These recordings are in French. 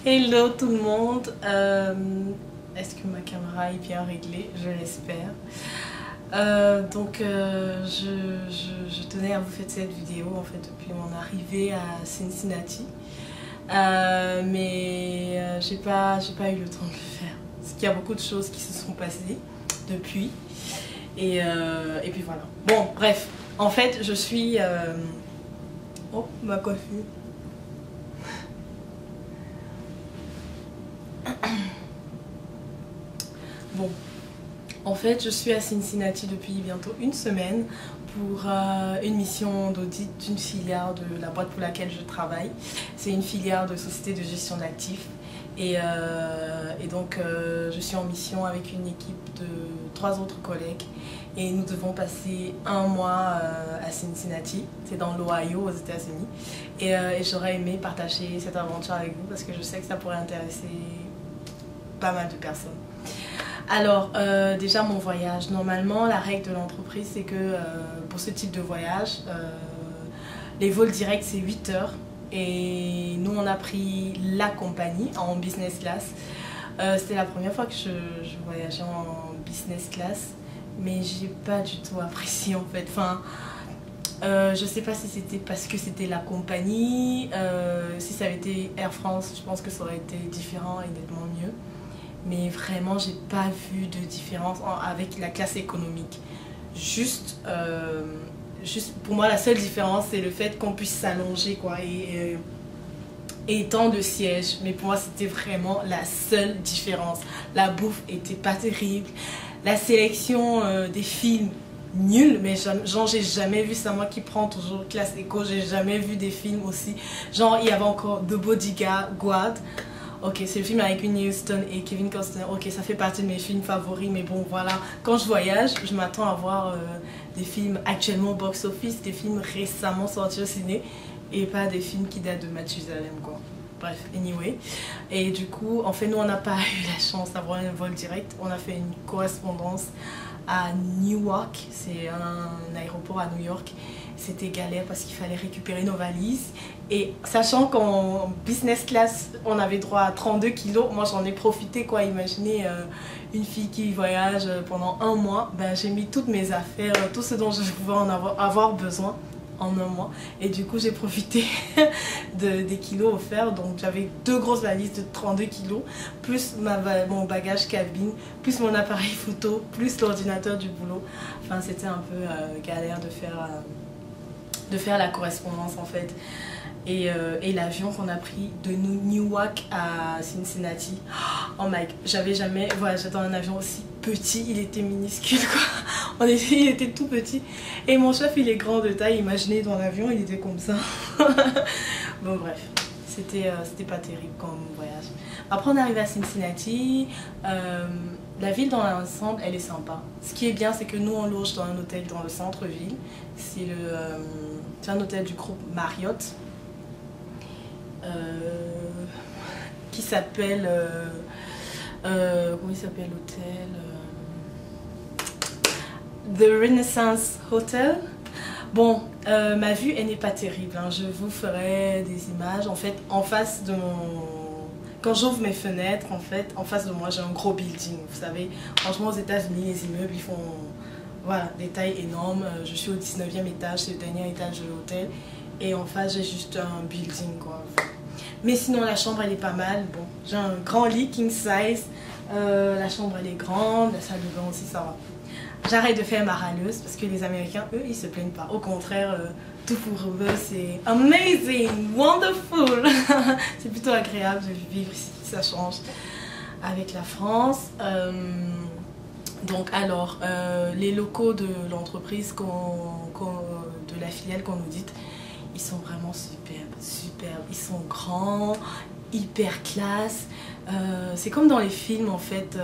Hello tout le monde. Est-ce que ma caméra est bien réglée? Je l'espère. Je tenais à vous faire cette vidéo en fait depuis mon arrivée à Cincinnati. Mais j'ai pas eu le temps de le faire. Parce qu'il y a beaucoup de choses qui se sont passées depuis. Et puis voilà. Bon, bref. En fait, je suis... Oh, ma coiffure. Bon, en fait, je suis à Cincinnati depuis bientôt une semaine pour une mission d'audit d'une filière de la boîte pour laquelle je travaille. C'est une filière de société de gestion d'actifs. Et donc, je suis en mission avec une équipe de 3 autres collègues. Et nous devons passer un mois à Cincinnati, c'est dans l'Ohio aux États-Unis. Et j'aurais aimé partager cette aventure avec vous parce que je sais que ça pourrait intéresser pas mal de personnes. Alors, déjà mon voyage. Normalement, la règle de l'entreprise, c'est que pour ce type de voyage, les vols directs, c'est 8 heures. Et nous, on a pris la compagnie en business class. C'était la première fois que je voyageais en business class. Mais j'ai pas du tout apprécié en fait. Enfin, je sais pas si c'était parce que c'était la compagnie. Si ça avait été Air France, je pense que ça aurait été différent et nettement mieux. Mais vraiment, j'ai pas vu de différence avec la classe économique. Juste pour moi, la seule différence, c'est le fait qu'on puisse s'allonger, quoi, et tant de sièges. Mais pour moi, c'était vraiment la seule différence. La bouffe était pas terrible. La sélection des films, nul. Mais genre, j'ai jamais vu ça. Moi qui prends toujours classe éco, j'ai jamais vu des films aussi. Genre, il y avait encore The Bodyguard. Ok, c'est le film avec Whitney Houston et Kevin Costner. Ok, ça fait partie de mes films favoris, mais bon, voilà. Quand je voyage, je m'attends à voir des films actuellement au box-office, des films récemment sortis au ciné, et pas des films qui datent de Mathusalem, quoi. Bref, anyway. Et du coup, en fait, nous, on n'a pas eu la chance d'avoir un vol direct. On a fait une correspondance à Newark, c'est un aéroport à New York. C'était galère parce qu'il fallait récupérer nos valises. Et sachant qu'en business class, on avait droit à 32 kilos, moi j'en ai profité, quoi. Imaginez une fille qui voyage pendant un mois, ben, j'ai mis toutes mes affaires, tout ce dont je pouvais avoir besoin en un mois. Et du coup, j'ai profité des kilos offerts. Donc j'avais 2 grosses valises de 32 kilos, plus mon bagage cabine, plus mon appareil photo, plus l'ordinateur du boulot. Enfin, c'était un peu galère de faire la correspondance en fait. Et l'avion qu'on a pris de Newark à Cincinnati, oh my god, j'avais jamais voyagé dans un avion aussi petit, il était minuscule, quoi. Il était tout petit. Et mon chef, il est grand de taille, imaginez dans l'avion, il était comme ça. Bon bref, c'était pas terrible comme voyage. Après on est arrivé à Cincinnati, la ville dans l'ensemble, elle est sympa. Ce qui est bien, c'est que nous on loge dans un hôtel dans le centre-ville. C'est un hôtel du groupe Marriott. Qui s'appelle comment il s'appelle l'hôtel, The Renaissance Hotel. Bon, ma vue elle n'est pas terrible, hein. Je vous ferai des images en fait en face de quand j'ouvre mes fenêtres, en fait en face de moi j'ai un gros building. Vous savez, franchement aux États-Unis les immeubles ils font voilà des tailles énormes. Je suis au 19e étage, c'est le dernier étage de l'hôtel. Et en face j'ai juste un building, quoi. Mais sinon la chambre elle est pas mal. Bon, j'ai un grand lit king size. La chambre elle est grande, la salle de bain aussi ça va. J'arrête de faire ma râleuse parce que les Américains eux ils se plaignent pas. Au contraire, tout pour eux c'est amazing, wonderful. C'est plutôt agréable de vivre ici, ça change avec la France. Donc alors, les locaux de l'entreprise, de la filiale qu'on audite, ils sont vraiment superbes. Ils sont grands, hyper classe. C'est comme dans les films en fait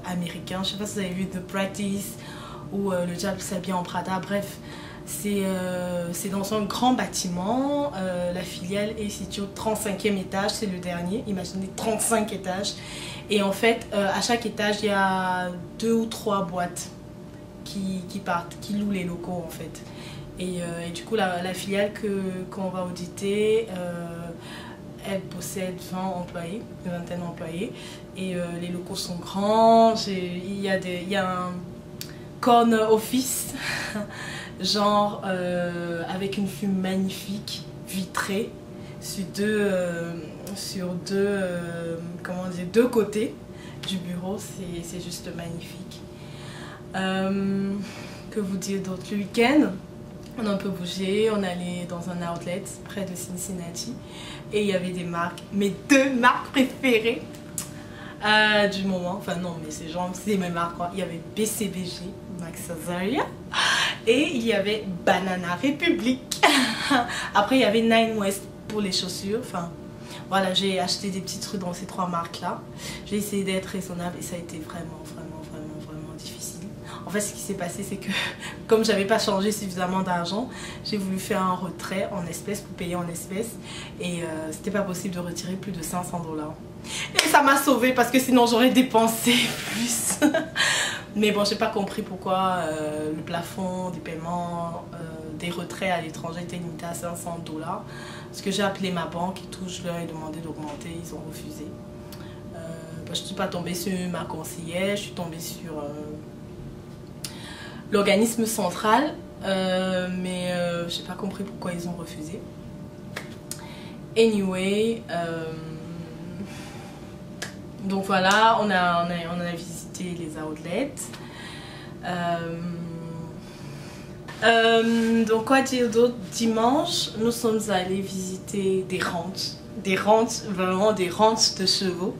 américains. Je sais pas si vous avez vu The Practice ou Le Diable s'habille en Prada. Bref, c'est dans un grand bâtiment. La filiale est située au 35e étage, c'est le dernier. Imaginez 35 étages. Et en fait, à chaque étage, il y a 2 ou 3 boîtes qui louent les locaux en fait. Et du coup, la filiale qu'on va auditer, elle possède 20 employés, une vingtaine d'employés. Et les locaux sont grands. Il y a un corner office, genre avec une vue magnifique, vitrée, sur deux côtés du bureau. C'est juste magnifique. Que vous dire d'autre? Le week-end, on a un peu bougé, on allait dans un outlet près de Cincinnati et il y avait des marques, mes deux marques préférées du moment. Enfin non, mais c'est mes marques quoi. Il y avait BCBG, Max Azaria, et il y avait Banana Republic. Après il y avait Nine West pour les chaussures. Enfin voilà, j'ai acheté des petits trucs dans ces trois marques là. J'ai essayé d'être raisonnable et ça a été vraiment difficile. En fait, ce qui s'est passé, c'est que comme j'avais pas changé suffisamment d'argent, j'ai voulu faire un retrait en espèces pour payer en espèces et c'était pas possible de retirer plus de 500 $. Et ça m'a sauvée parce que sinon j'aurais dépensé plus. Mais bon, j'ai pas compris pourquoi le plafond des paiements des retraits à l'étranger était limité à 500 $. Parce que j'ai appelé ma banque et tout, je leur ai demandé d'augmenter, ils ont refusé. Je ne suis pas tombée sur ma conseillère, je suis tombée sur l'organisme central, mais je n'ai pas compris pourquoi ils ont refusé. Anyway, donc voilà, on a visité les outlets. Donc quoi dire d'autre? Dimanche, nous sommes allés visiter des ranchs, vraiment des ranchs de chevaux.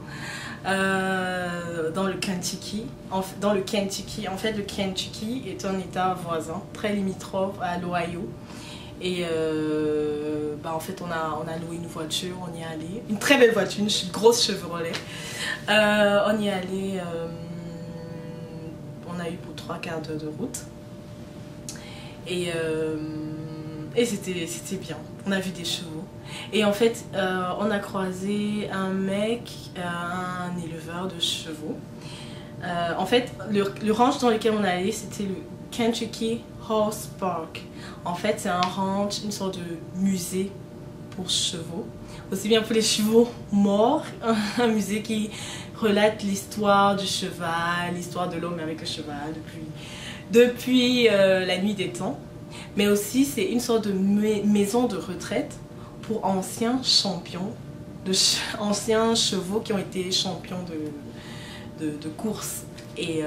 Dans le Kentucky. En fait, le Kentucky est un état voisin, très limitrophe à l'Ohio. Et en fait, on a loué une voiture, on y est allé. Une très belle voiture, une grosse Chevrolet. On y est allé, on a eu pour 3 quarts d'heure de route. Et c'était bien. On a vu des chevaux. Et en fait, on a croisé un mec, un éleveur de chevaux. En fait, le ranch dans lequel on est allé, c'était le Kentucky Horse Park. En fait, c'est un ranch, une sorte de musée pour chevaux. Aussi bien pour les chevaux morts, un musée qui relate l'histoire du cheval, l'histoire de l'homme avec le cheval depuis la nuit des temps. Mais aussi, c'est une sorte de maison de retraite pour anciens champions, anciens chevaux qui ont été champions de course. Et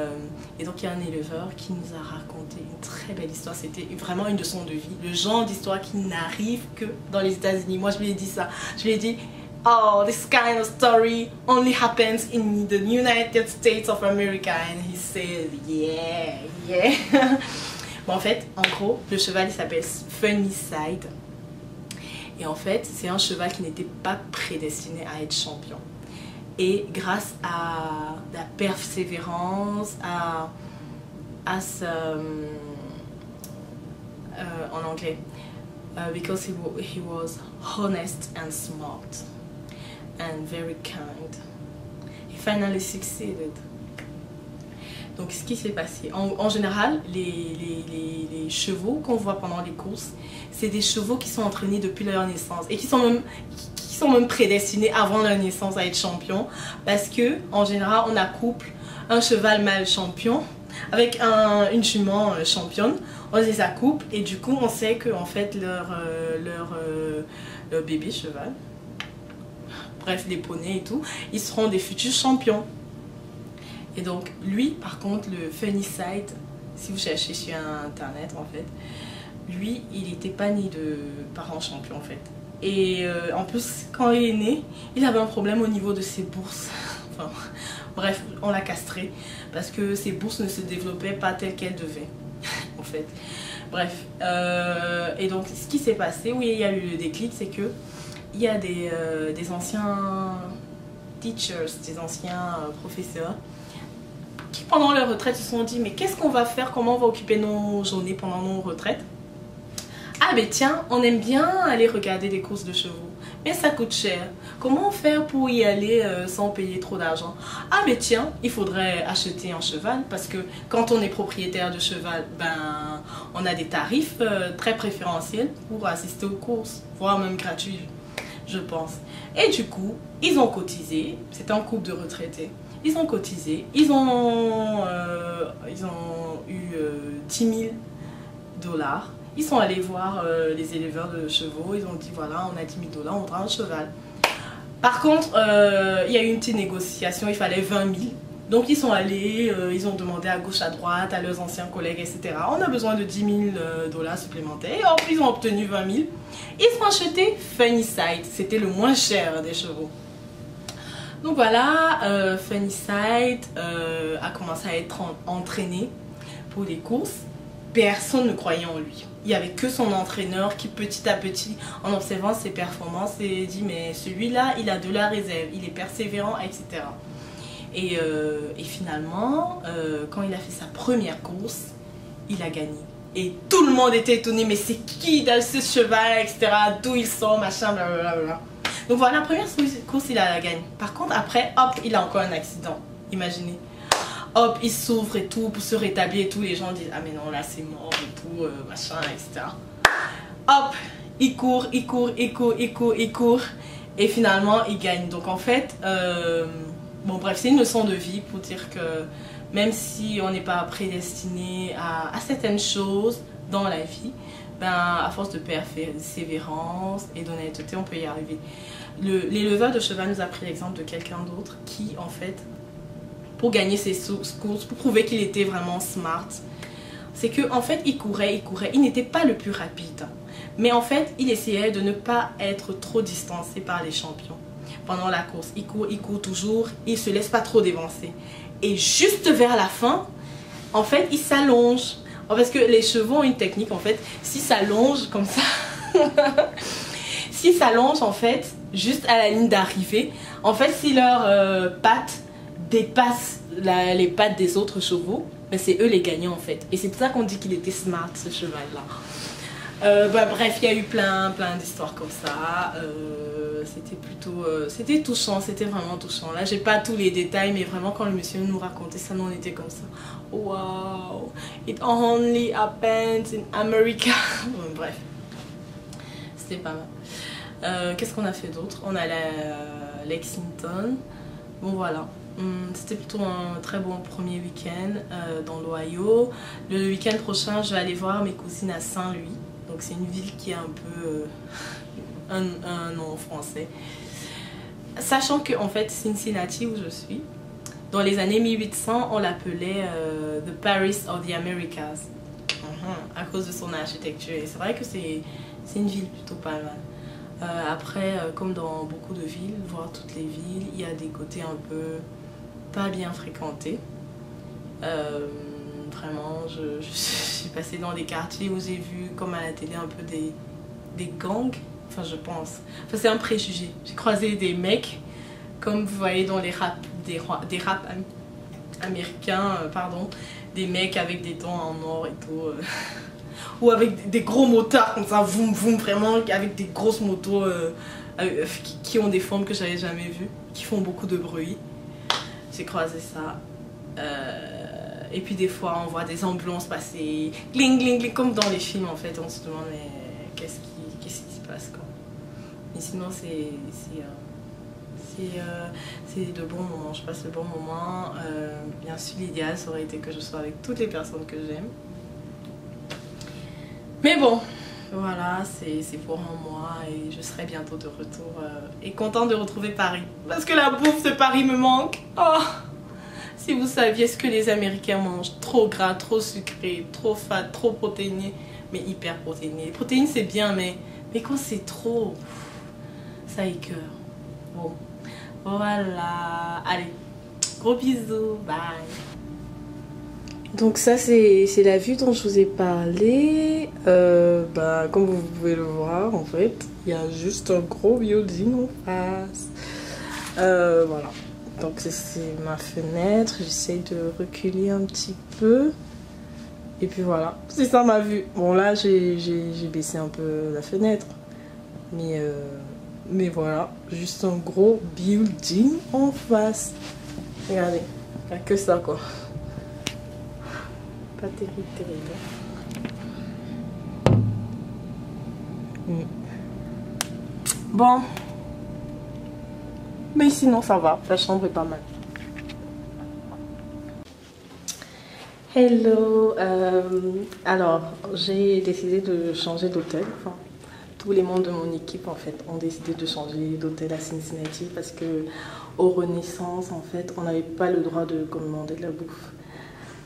donc, il y a un éleveur qui nous a raconté une très belle histoire. C'était vraiment une leçon de vie. Le genre d'histoire qui n'arrive que dans les États-Unis. Moi, je lui ai dit ça. Je lui ai dit, oh, this kind of story only happens in the United States of America. And he said, yeah. Bon, en fait, en gros, le cheval, il s'appelle Funny Side. Et en fait, c'est un cheval qui n'était pas prédestiné à être champion. Et grâce à la persévérance, en anglais, because he was honest and smart and very kind, he finally succeeded. Donc ce qui s'est passé, en général, les chevaux qu'on voit pendant les courses, c'est des chevaux qui sont entraînés depuis leur naissance et qui sont même prédestinés avant leur naissance à être champions, parce que en général on accouple un cheval mâle champion avec une jument championne, on les accouple et du coup on sait que en fait leur bébé cheval, bref les poneys et tout, ils seront des futurs champions. Et donc lui par contre, le Funny Side, si vous cherchez sur internet en fait, lui il n'était pas né de parents champions en fait. Et en plus, quand il est né, il avait un problème au niveau de ses bourses. Enfin, bref, on l'a castré parce que ses bourses ne se développaient pas telles qu'elles devaient, en fait. Bref, et donc ce qui s'est passé, oui, il y a eu le déclic, c'est que il y a des anciens teachers, des anciens professeurs qui pendant leur retraite se sont dit mais qu'est-ce qu'on va faire, comment on va occuper nos journées pendant nos retraites? Ah ben tiens, on aime bien aller regarder des courses de chevaux, mais ça coûte cher. Comment faire pour y aller sans payer trop d'argent? Ah ben tiens, il faudrait acheter un cheval parce que quand on est propriétaire de cheval, ben on a des tarifs très préférentiels pour assister aux courses, voire même gratuits. je pense. Et du coup, ils ont cotisé. C'était un couple de retraités. Ils ont cotisé. Ils ont eu 10 000 dollars. Ils sont allés voir les éleveurs de chevaux. Ils ont dit voilà, on a 10 000 dollars, on voudra un cheval. Par contre, il y a eu une petite négociation, il fallait 20 000. Donc ils sont allés, ils ont demandé à gauche, à droite, à leurs anciens collègues, etc. On a besoin de 10 000 dollars supplémentaires. Et hop, ils ont obtenu 20 000. Ils ont acheté Funnyside. C'était le moins cher des chevaux. Donc voilà, Funnyside a commencé à être entraîné pour les courses. Personne ne croyait en lui. Il n'y avait que son entraîneur qui petit à petit, en observant ses performances, s'est dit mais celui-là, il a de la réserve, il est persévérant, etc. Et finalement, quand il a fait sa première course, il a gagné. Et tout le monde était étonné, mais c'est qui dans ce cheval, etc. D'où il sort, machin, blablabla. Donc voilà, la première course, il a gagné. Par contre, après, hop, il a encore un accident. Imaginez. Hop, il souffre et tout pour se rétablir et tout. Les gens disent, ah mais non, là c'est mort et tout, machin, etc. Hop, il court, il court, il court, il court, il court. Et finalement, il gagne. Donc en fait, bon bref, c'est une leçon de vie pour dire que même si on n'est pas prédestiné à certaines choses dans la vie, ben, à force de persévérance et d'honnêteté, on peut y arriver. L'éleveur de cheval nous a pris l'exemple de quelqu'un d'autre qui, en fait, pour gagner ses courses, pour prouver qu'il était vraiment smart, c'est qu'en fait, il courait, il n'était pas le plus rapide. Mais en fait, il essayait de ne pas être trop distancé par les champions. Pendant la course, il court toujours, il ne se laisse pas trop dévancer. Et juste vers la fin, en fait, il s'allonge. Parce que les chevaux ont une technique, en fait, s'ils s'allongent comme ça, s'ils s'allongent, en fait, juste à la ligne d'arrivée, en fait, si leurs pattes dépassent les pattes des autres chevaux, ben c'est eux les gagnants, en fait. Et c'est pour ça qu'on dit qu'il était smart, ce cheval-là. Bref, il y a eu plein d'histoires comme ça. C'était touchant, c'était vraiment touchant. Là, j'ai pas tous les détails, mais vraiment quand le monsieur nous racontait ça, nous on était comme ça. Wow, it only happens in America. Bref, c'était pas mal. Qu'est-ce qu'on a fait d'autre? On a Lexington. Bon voilà. C'était plutôt un très bon premier week-end dans l'Ohio. Le week-end prochain, je vais aller voir mes cousines à Saint-Louis. Donc c'est une ville qui a un peu un nom français. Sachant que en fait Cincinnati où je suis, dans les années 1800 on l'appelait The Paris of the Americas à cause de son architecture. Et c'est vrai que c'est une ville plutôt pas mal. Après, comme dans beaucoup de villes, voire toutes les villes, il y a des côtés un peu pas bien fréquentés. Vraiment, je suis passée dans des quartiers où j'ai vu, comme à la télé, un peu des gangs. Enfin, je pense. Enfin, c'est un préjugé. J'ai croisé des mecs, comme vous voyez dans les raps, des raps américains, pardon. Des mecs avec des dents en or et tout. Ou avec des gros motards comme ça, voum voum, vraiment, avec des grosses motos qui ont des formes que j'avais jamais vues, qui font beaucoup de bruit. J'ai croisé ça. Et puis des fois on voit des ambulances passer, gling gling gling, comme dans les films en fait. On se demande mais qu'est-ce qui se passe quoi. Mais sinon c'est de bons moments, je passe de bons moments. Bien sûr l'idéal ça aurait été que je sois avec toutes les personnes que j'aime. Mais bon, voilà, c'est pour un mois et je serai bientôt de retour et contente de retrouver Paris. Parce que la bouffe de Paris me manque. Oh, si vous saviez ce que les Américains mangent, trop gras, trop sucré, trop fat, trop protéiné, mais hyper protéiné. Les protéines c'est bien, mais quand c'est trop, ça écoeure. Bon, voilà, allez, gros bisous, bye. Donc ça c'est la vue dont je vous ai parlé. Comme vous pouvez le voir en fait, il y a juste un gros building en face. Voilà. Donc c'est ma fenêtre, j'essaie de reculer un petit peu. Et puis voilà, c'est ça ma vue. Bon là j'ai baissé un peu la fenêtre. Mais voilà, juste un gros building en face. Regardez, il n'y a que ça quoi. Pas terrible. Bon, Mais sinon ça va, la chambre est pas mal. Hello, alors j'ai décidé de changer d'hôtel. Enfin, tous les membres de mon équipe en fait ont décidé de changer d'hôtel à Cincinnati parce que au Renaissance en fait on n'avait pas le droit de commander de la bouffe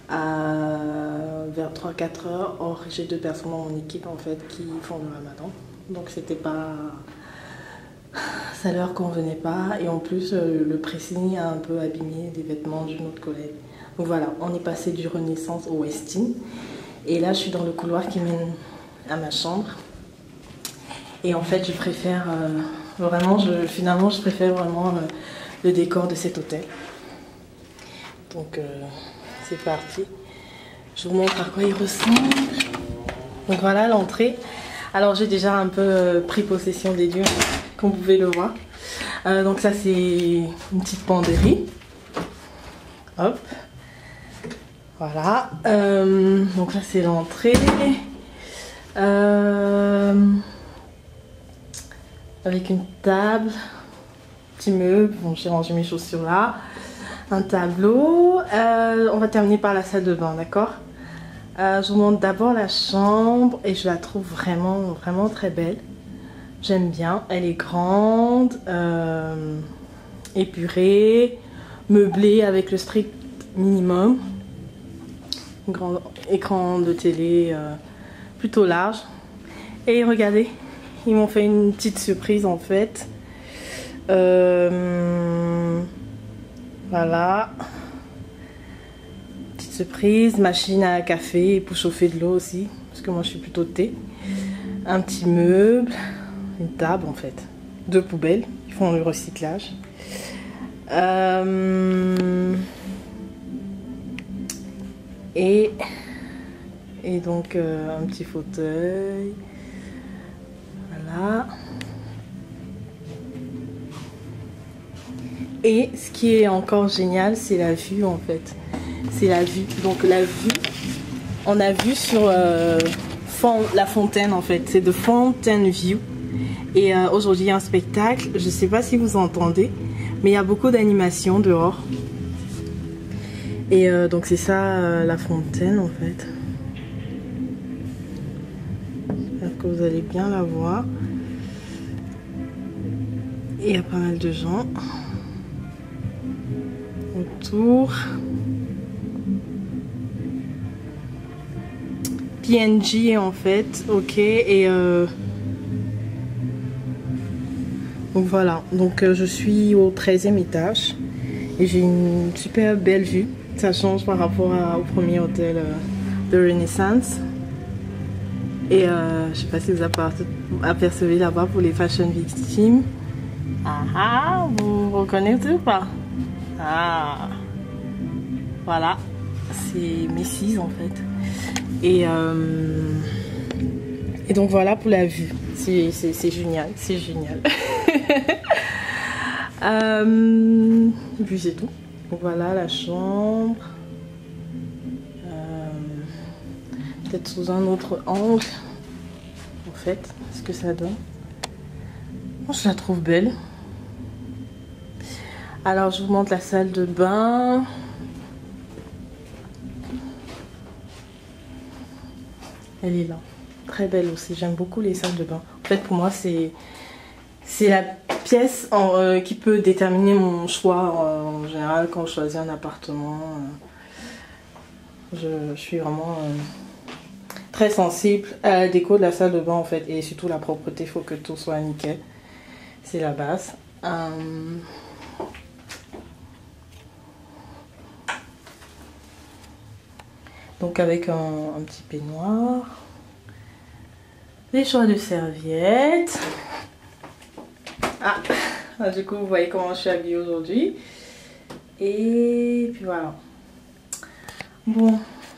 vers 3-4 heures. Or j'ai 2 personnes dans mon équipe en fait qui font le ramadan, donc c'était pas, ça leur convenait pas, et en plus le pressing a un peu abîmé des vêtements d'une autre collègue. Donc voilà, on est passé du Renaissance au Westin. Et là, je suis dans le couloir qui mène à ma chambre. Et en fait, je préfère vraiment, finalement, je préfère vraiment le décor de cet hôtel. Donc, c'est parti. Je vous montre à quoi il ressemble. Donc voilà l'entrée. Alors, j'ai déjà un peu pris possession des lieux, comme vous pouvez le voir. Donc ça, c'est une petite penderie. Hop. Voilà, donc là c'est l'entrée, avec une table, petit meuble, bon j'ai rangé mes chaussures là, un tableau, on va terminer par la salle de bain, d'accord? Je vous montre d'abord la chambre et je la trouve vraiment très belle, j'aime bien, elle est grande, épurée, meublée avec le strict minimum. Grand écran de télé plutôt large, et regardez, ils m'ont fait une petite surprise en fait. Voilà, petite surprise, machine à café pour chauffer de l'eau aussi parce que moi je suis plutôt thé, un petit meuble, une table en fait, 2 poubelles, ils font le recyclage. Et donc un petit fauteuil, voilà. Et ce qui est encore génial, c'est la vue en fait. C'est la vue. Donc la vue, on a vu sur la fontaine en fait. C'est de Fountain View. Et aujourd'hui il y a un spectacle. Je ne sais pas si vous entendez, mais il y a beaucoup d'animation dehors. Et donc c'est ça la fontaine en fait. J'espère que vous allez bien la voir. Et il y a pas mal de gens autour. PNG en fait, ok. Et donc voilà, donc je suis au 13e étage et j'ai une super belle vue. Ça change par rapport au premier hôtel de Renaissance. Et je sais pas si vous apercevez là-bas pour les Fashion Victimes. Ah, vous reconnaissez ou pas? Ah, voilà, c'est Macy's en fait. Et donc voilà pour la vue. C'est génial, c'est génial. Puis c'est tout. Donc voilà la chambre. Peut-être sous un autre angle. En fait, ce que ça donne. Moi, je la trouve belle. Alors je vous montre la salle de bain. Elle est là. Très belle aussi. J'aime beaucoup les salles de bain. En fait, pour moi, c'est la pièce qui peut déterminer mon choix en général quand je choisis un appartement. Je suis vraiment très sensible à la déco de la salle de bain en fait, et surtout la propreté. Il faut que tout soit nickel. C'est la base. Donc avec un petit peignoir, des choix de serviettes. Ah, du coup vous voyez comment je suis habillée aujourd'hui. Et puis voilà. Bon,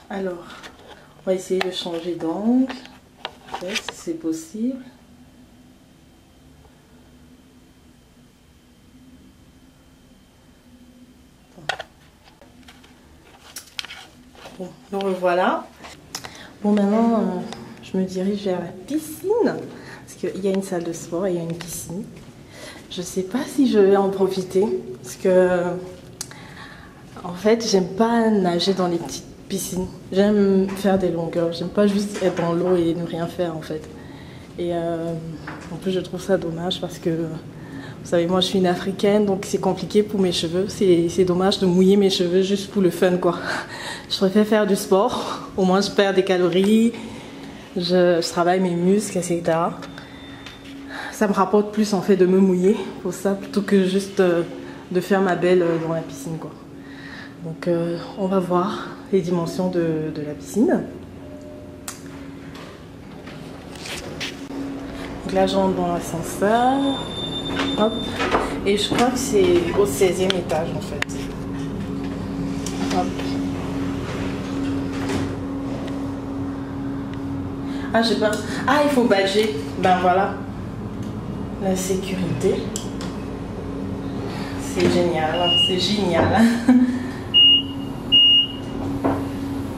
alors on va essayer de changer d'angle, si c'est possible. Bon, nous revoilà. Bon, maintenant je me dirige vers la piscine parce qu'il y a une salle de sport et il y a une piscine. je sais pas si je vais en profiter parce que en fait j'aime pas nager dans les petites piscines. J'aime faire des longueurs, j'aime pas juste être dans l'eau et ne rien faire en fait. Et en plus je trouve ça dommage parce que vous savez moi je suis une africaine donc c'est compliqué pour mes cheveux. C'est dommage de mouiller mes cheveux juste pour le fun quoi. Je préfère faire du sport, au moins je perds des calories, je travaille mes muscles etc. Ça me rapporte plus en fait de me mouiller pour ça plutôt que juste de faire ma belle dans la piscine quoi. Donc on va voir les dimensions de la piscine. Donc là j'entre dans l'ascenseur. Hop. Et je crois que c'est au 16e étage en fait. Hop. Ah je sais pas. Ah il faut badger. Ben voilà. La sécurité. C'est génial. C'est génial.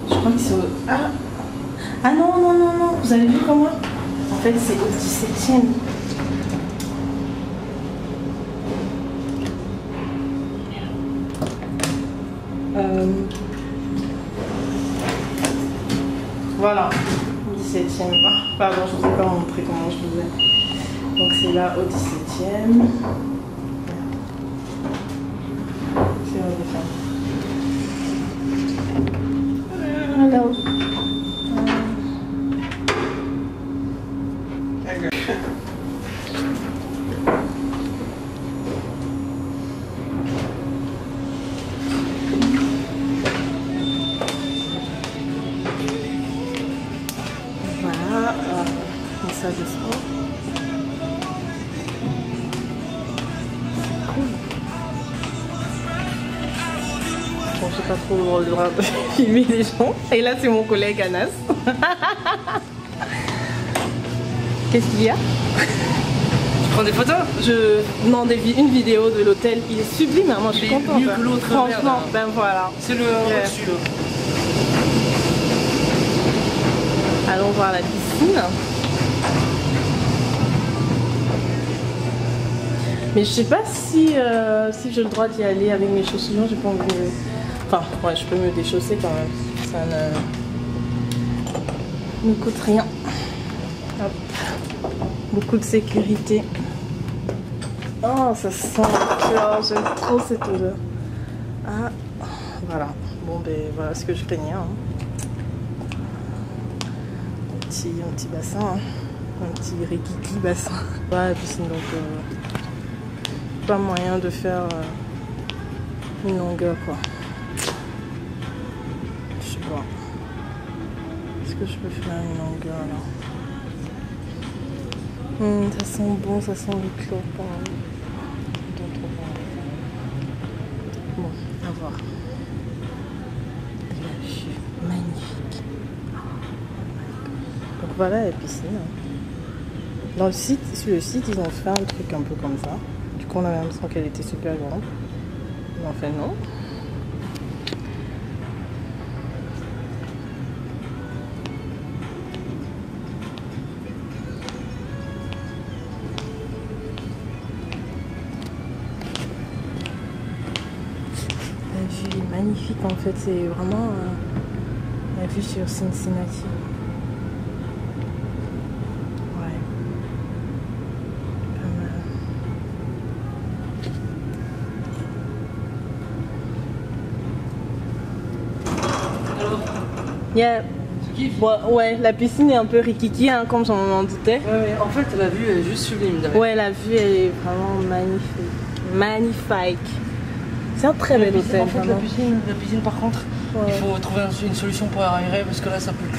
Je crois que c'est au... Ah non, non, non, non. Vous avez vu comment? En fait, c'est au 17e. Voilà. 17e. Ah, pardon, je ne vous ai pas montré comment je faisais. Donc c'est là au 17e. C'est où les femmes. Hello. Voilà, une salle de sport. Cool. Bon, j'ai pas trop le droit de filmer les gens. Et là, c'est mon collègue Anas. Qu'est-ce qu'il y a? Tu prends des photos? Non, une vidéo de l'hôtel. Il est sublime, hein. Moi je suis contente. Mieux que l'autre. Franchement, ben voilà. C'est le au-dessus là. Allons voir la piscine. Mais je sais pas si j'ai le droit d'y aller avec mes chaussures. J'ai pas envie de... Enfin, ouais, je peux me déchausser quand même. Ça ne coûte rien. Hop. Beaucoup de sécurité. Oh, ça sent le chlore. J'aime trop cette odeur. Ah, voilà. Bon, ben voilà ce que je craignais. Hein. Un petit bassin, hein. Un petit rikiki bassin. Ouais, la piscine, donc pas moyen de faire une longueur quoi. Je sais pas. Est-ce que je peux faire une longueur là? Ça sent bon, ça sent le chlore quand même. Bon, à voir. La vue magnifique. Donc voilà la piscine. Dans le site, sur le site, ils ont fait un truc un peu comme ça. Du coup, on avait l'impression qu'elle était super grande. Mais en fait, non. La vue est magnifique en fait. C'est vraiment la vue sur Cincinnati. Yeah. Ouais, la piscine est un peu rikiki, hein, comme j'en doutais. Ouais, en fait, la vue est juste sublime. Ouais, la vue elle est vraiment magnifique. Magnifique. C'est un très bel hôtel. En fait, la piscine, par contre, ouais. Il faut trouver une solution pour arriver parce que là, ça pue.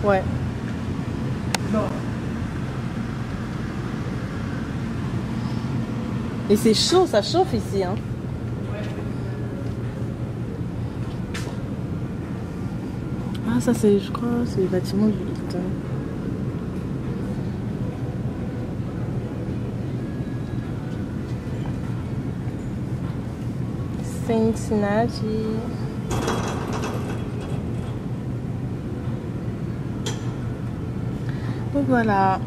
Ouais. Non. Et c'est chaud, ça chauffe ici, hein. Ah, ça c'est, je crois, c'est le bâtiment du Hilton. Cincinnati. Donc voilà.